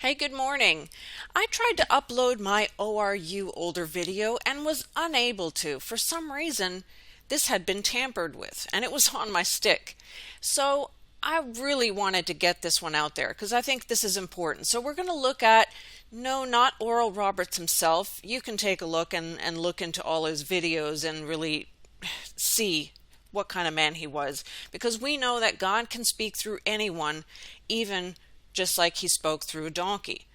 Hey, good morning. I tried to upload my ORU older video and was unable to. For some reason, this had been tampered with and it was on my stick. So I really wanted to get this one out there because I think this is important. So we're going to look at, no, not Oral Roberts himself. You can take a look and look into all his videos and really see what kind of man he was, because we know that God can speak through anyone, even just like he spoke through a donkey.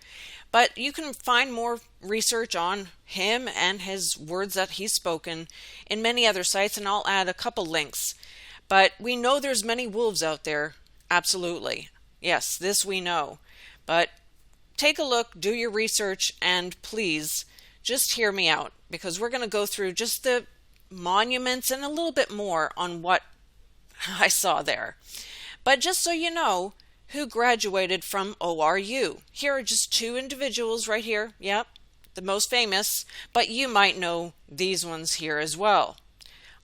But you can find more research on him and his words that he's spoken in many other sites, and I'll add a couple links. But we know there's many wolves out there. Absolutely. Yes, this we know. But take a look, do your research, and please just hear me out, because we're going to go through just the monuments and a little bit more on what I saw there. But just so you know who graduated from ORU, here are just two individuals right here. Yep, the most famous, but you might know these ones here as well.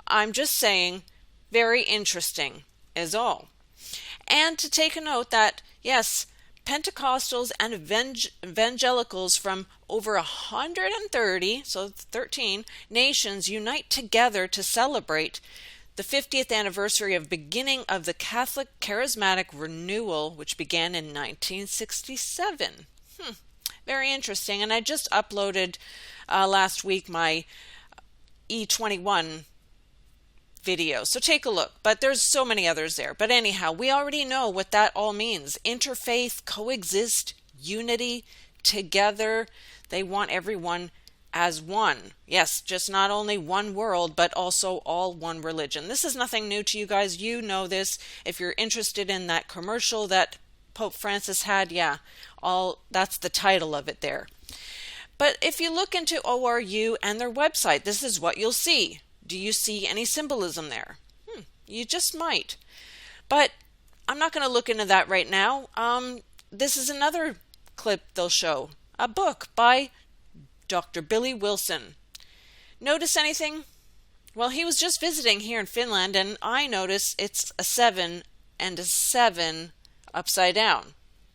I'm just saying, very interesting is all. And to take a note that, yes, Pentecostals and evangelicals from over 130, so 13 nations unite together to celebrate the 50th anniversary of beginning of the Catholic Charismatic Renewal, which began in 1967. Very interesting. And I just uploaded last week my E21 video, so take a look. But there's so many others there. But anyhow, we already know what that all means. Interfaith, coexist, unity, together. They want everyone as one. Yes, just not only one world, but also all one religion. This is nothing new to you guys. You know this. If you're interested in that commercial that Pope Francis had, yeah, that's the title of it there. But if you look into ORU and their website, this is what you'll see. Do you see any symbolism there? You just might. But I'm not going to look into that right now. This is another clip they'll show. A book by Dr. Billy Wilson. Notice anything? Well, he was just visiting here in Finland, and I notice it's a 7 and a 7 upside down.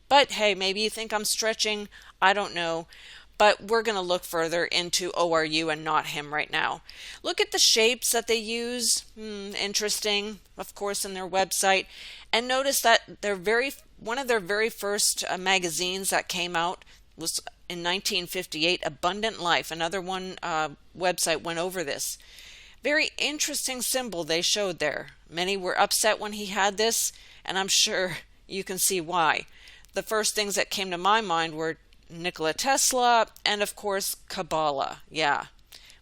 But hey, maybe you think I'm stretching. I don't know. But we're going to look further into ORU and not him right now. Look at the shapes that they use. Interesting, of course, in their website. And notice that one of their very first magazines that came out was in 1958, Abundant Life. Another one website went over this. Very interesting symbol they showed there. Many were upset when he had this, and I'm sure you can see why. The first things that came to my mind were Nikola Tesla, and of course Kabbalah. Yeah,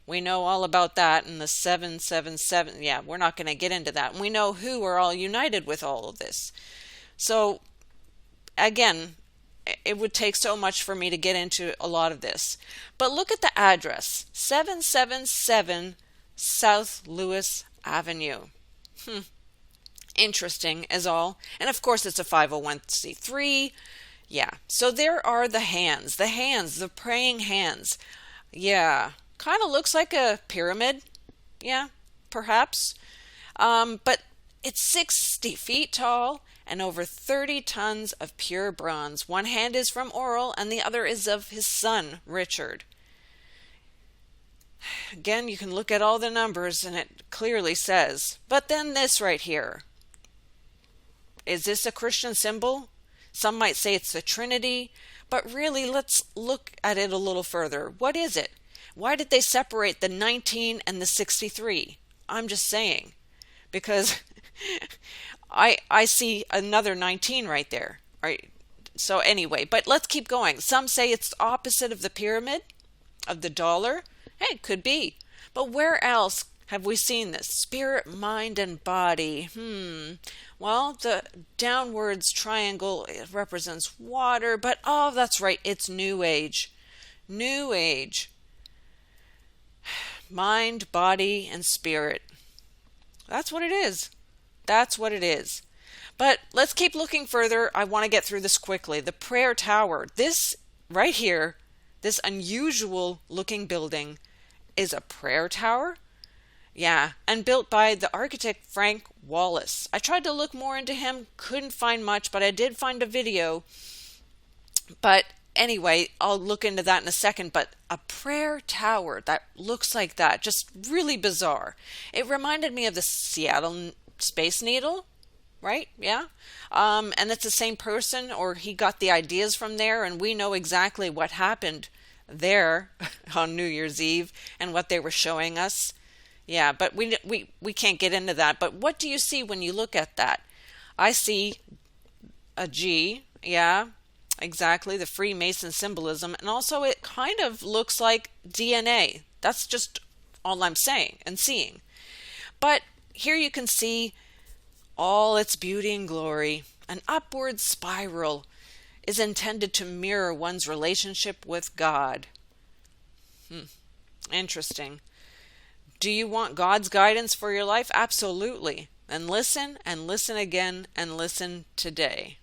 we know all about that, and the 777. Yeah, we're not going to get into that. And we know who are all united with all of this. So again, it would take so much for me to get into a lot of this. But look at the address, 777 South Lewis Avenue. Interesting as all. And of course it's a 501c3. Yeah, so there are the hands, the praying hands. Yeah, kind of looks like a pyramid. Yeah, perhaps. But it's 60 feet tall and over 30 tons of pure bronze. One hand is from Oral and the other is of his son, Richard. Again, you can look at all the numbers and it clearly says. But then this right here. Is this a Christian symbol? Some might say it's the Trinity, but really let's look at it a little further. What is it? Why did they separate the 19 and the 63? I'm just saying, because I see another 19 right there. Right? So anyway, but let's keep going. Some say it's the opposite of the pyramid, of the dollar. Hey, it could be. But where else have we seen this? Spirit, mind, and body. Well, the downwards triangle, it represents water, but oh, that's right, it's New Age. New Age. Mind, body, and spirit. That's what it is. That's what it is. But let's keep looking further. I want to get through this quickly. The prayer tower. This right here, this unusual looking building is a prayer tower. Yeah, and built by the architect Frank Wallace. I tried to look more into him, couldn't find much, but I did find a video. But Anyway, I'll look into that in a second, but a prayer tower that looks like that, just really bizarre. It reminded me of the Seattle Space Needle, right? Yeah. And it's the same person, or he got the ideas from there, and we know exactly what happened there on New Year's Eve and what they were showing us. Yeah, but we can't get into that. But what do you see when you look at that? I see a G, yeah, exactly, the Freemason symbolism, and also it kind of looks like DNA. That's just all I'm saying and seeing. But here you can see all its beauty and glory. An upward spiral is intended to mirror one's relationship with God. Interesting. Do you want God's guidance for your life? Absolutely. And listen again and listen today.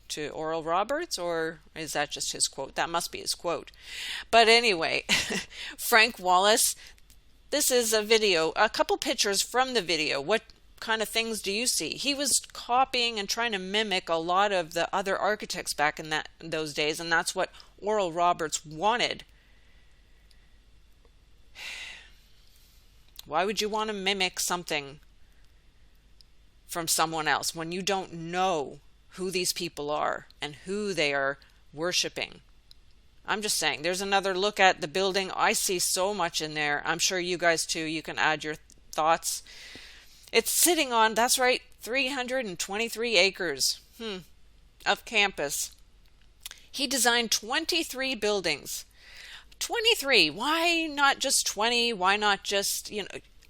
To Oral Roberts, or is that just his quote? That must be his quote. But anyway, Frank Wallace, this is a video, a couple pictures from the video. What kind of things do you see? He was copying and trying to mimic a lot of the other architects back in those days, and that's what Oral Roberts wanted. Why would you want to mimic something from someone else when you don't know who these people are and who they are worshiping? I'm just saying, there's another look at the building. I see so much in there. I'm sure you guys too. You can add your thoughts. It's sitting on, that's right, 323 acres of campus. He designed 23 buildings. 23. Why not just 20? Why not just,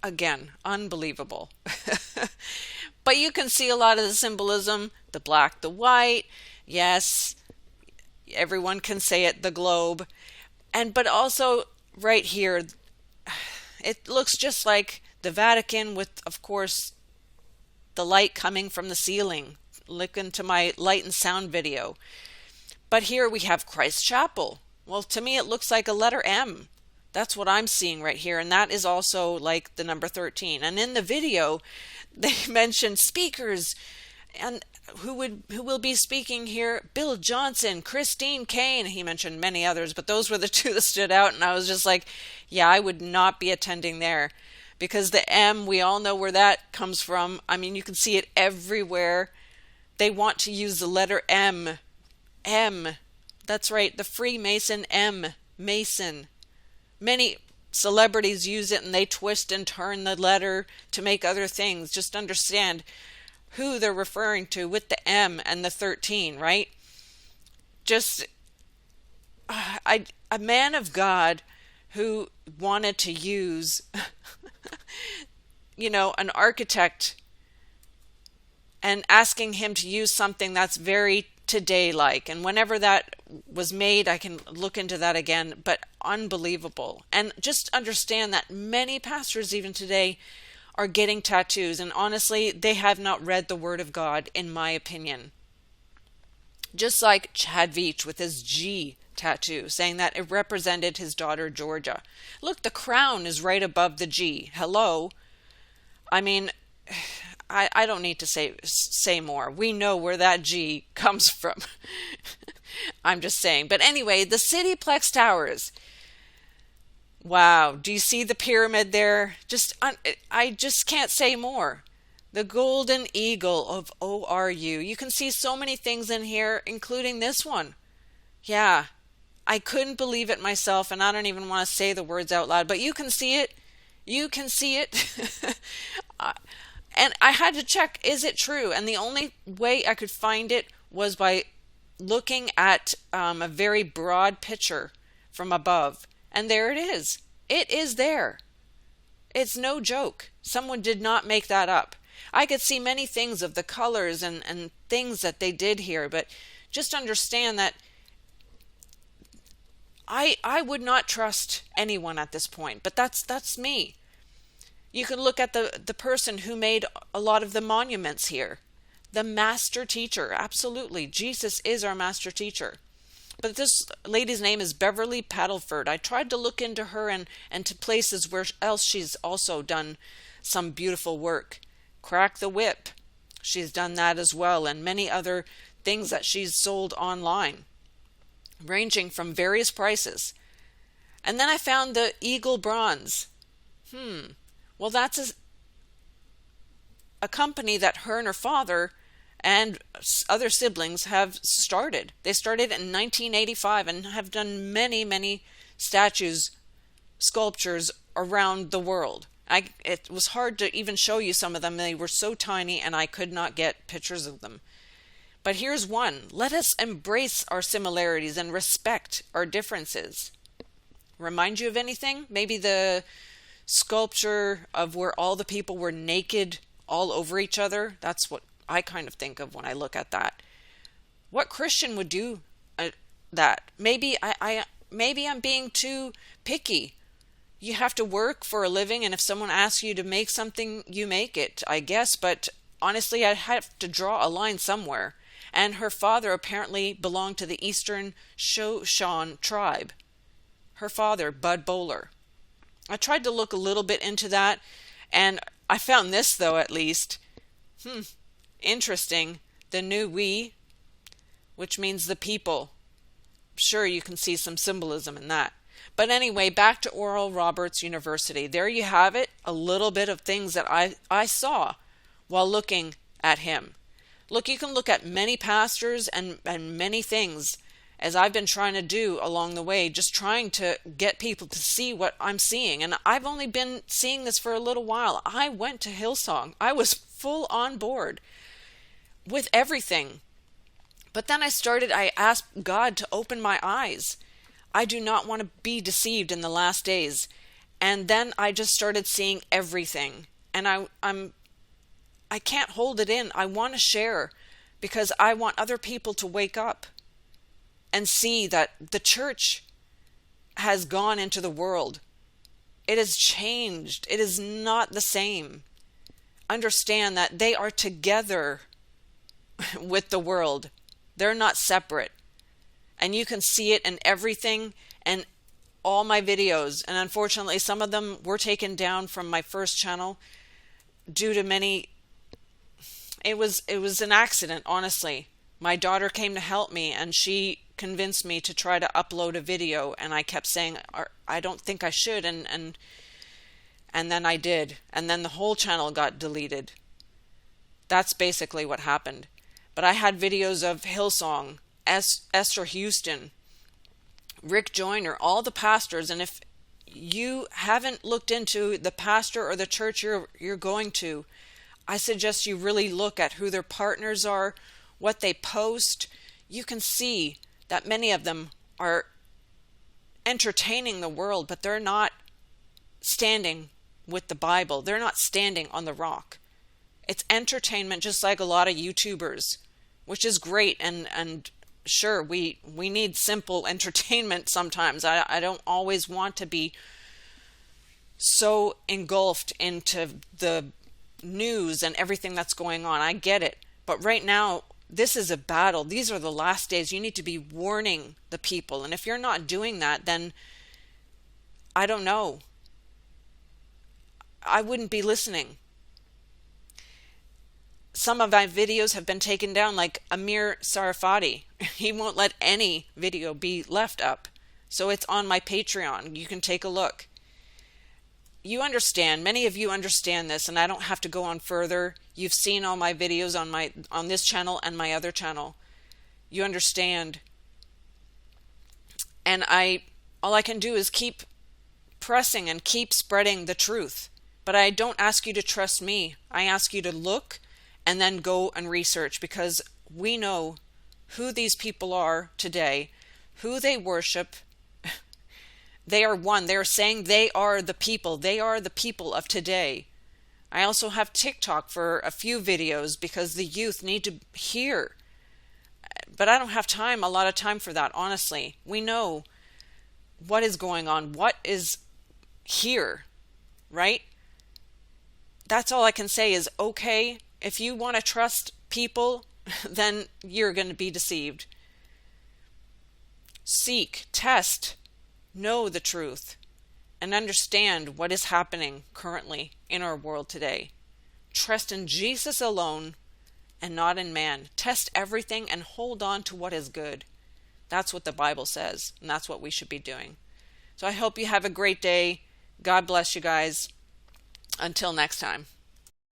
again, unbelievable. But you can see a lot of the symbolism, the black, the white. Yes, everyone can say it, the globe. But also right here, it looks just like the Vatican with, of course, the light coming from the ceiling. Look into my light and sound video. But here we have Christ Chapel. Well, to me, it looks like a letter M. That's what I'm seeing right here. And that is also like the number 13. And in the video, they mentioned speakers and who will be speaking here. Bill Johnson, Christine Kane. He mentioned many others, but those were the two that stood out. And I was just like, yeah, I would not be attending there. Because the M, we all know where that comes from. I mean, you can see it everywhere. They want to use the letter M. M. That's right, the Freemason M. Mason. Many celebrities use it and they twist and turn the letter to make other things. Just understand who they're referring to with the M and the 13, right? Just a man of God who wanted to use an architect and asking him to use something that's very today like, and whenever that was made, I can look into that again, but unbelievable. And just understand that many pastors even today are getting tattoos, and honestly, they have not read the Word of God, in my opinion. Just like Chad Veach with his G tattoo, saying that it represented his daughter Georgia. Look, the crown is right above the G. Hello? I mean, I don't need to say more. We know where that G comes from. I'm just saying. But anyway, the Cityplex Towers. Wow. Do you see the pyramid there? I just can't say more. The Golden Eagle of ORU. You can see so many things in here, including this one. Yeah. I couldn't believe it myself, and I don't even want to say the words out loud, but you can see it. You can see it. And I had to check, is it true? And the only way I could find it was by looking at a very broad picture from above. And there it is. It is there. It's no joke. Someone did not make that up. I could see many things of the colors and things that they did here, but just understand that I would not trust anyone at this point, but that's me. You can look at the person who made a lot of the monuments here. The master teacher, absolutely. Jesus is our master teacher. But this lady's name is Beverly Paddleford. I tried to look into her and to places where else she's also done some beautiful work. Crack the Whip, she's done that as well, and many other things that she's sold online. ranging from various prices. And then I found the Eagle Bronze. Well, that's a company that her and her father and other siblings have started. They started in 1985 and have done many, many statues, sculptures around the world. It was hard to even show you some of them. They were so tiny and I could not get pictures of them. But here's one. Let us embrace our similarities and respect our differences. Remind you of anything? Maybe the sculpture of where all the people were naked all over each other. That's what I kind of think of when I look at that. What Christian would do that? Maybe maybe I'm being too picky. You have to work for a living, and if someone asks you to make something, you make it, I guess. But honestly, I have to draw a line somewhere. And her father apparently belonged to the Eastern Shoshone tribe. Her father, Bud Bowler. I tried to look a little bit into that, and I found this, though, at least. Interesting. The Nui, which means the people. Sure, you can see some symbolism in that. But anyway, back to Oral Roberts University. There you have it, a little bit of things that I saw while looking at him. Look, you can look at many pastors and many things, as I've been trying to do along the way, just trying to get people to see what I'm seeing. And I've only been seeing this for a little while. I went to Hillsong. I was full on board with everything. But then I asked God to open my eyes. I do not want to be deceived in the last days. And then I just started seeing everything. And I can't hold it in. I want to share because I want other people to wake up and see that the church has gone into the world. It has changed. It is not the same. Understand that they are together with the world. They're not separate. And you can see it in everything and all my videos. And unfortunately, some of them were taken down from my first channel due to many. It was an accident, honestly. My daughter came to help me and she convinced me to try to upload a video, and I kept saying I don't think I should, and then I did, and then the whole channel got deleted. That's basically what happened. But I had videos of Hillsong, Esther Houston, Rick Joyner, all the pastors, and if you haven't looked into the pastor or the church you're going to, I suggest you really look at who their partners are, what they post. You can see that many of them are entertaining the world, but they're not standing with the Bible. They're not standing on the rock. It's entertainment, just like a lot of YouTubers, which is great. And sure, we need simple entertainment sometimes. I don't always want to be so engulfed into the news and everything that's going on. I get it. But right now, this is a battle. These are the last days. You need to be warning the people. And if you're not doing that, then I don't know. I wouldn't be listening. Some of my videos have been taken down, like Amir Sarfati. He won't let any video be left up. So it's on my Patreon. You can take a look. You understand, many of you understand this, and I don't have to go on further. You've seen all my videos on this channel and my other channel. You understand. And all I can do is keep pressing and keep spreading the truth. But I don't ask you to trust me. I ask you to look and then go and research, because we know who these people are today, who they worship. They are one. They are saying they are the people. They are the people of today. I also have TikTok for a few videos because the youth need to hear. But I don't have a lot of time for that, honestly. We know what is going on, what is here, right? That's all I can say is, okay, if you want to trust people, then you're going to be deceived. Seek, test, know the truth, and understand what is happening currently in our world today. Trust in Jesus alone and not in man. Test everything and hold on to what is good. That's what the Bible says, and that's what we should be doing. So I hope you have a great day. God bless you guys. Until next time.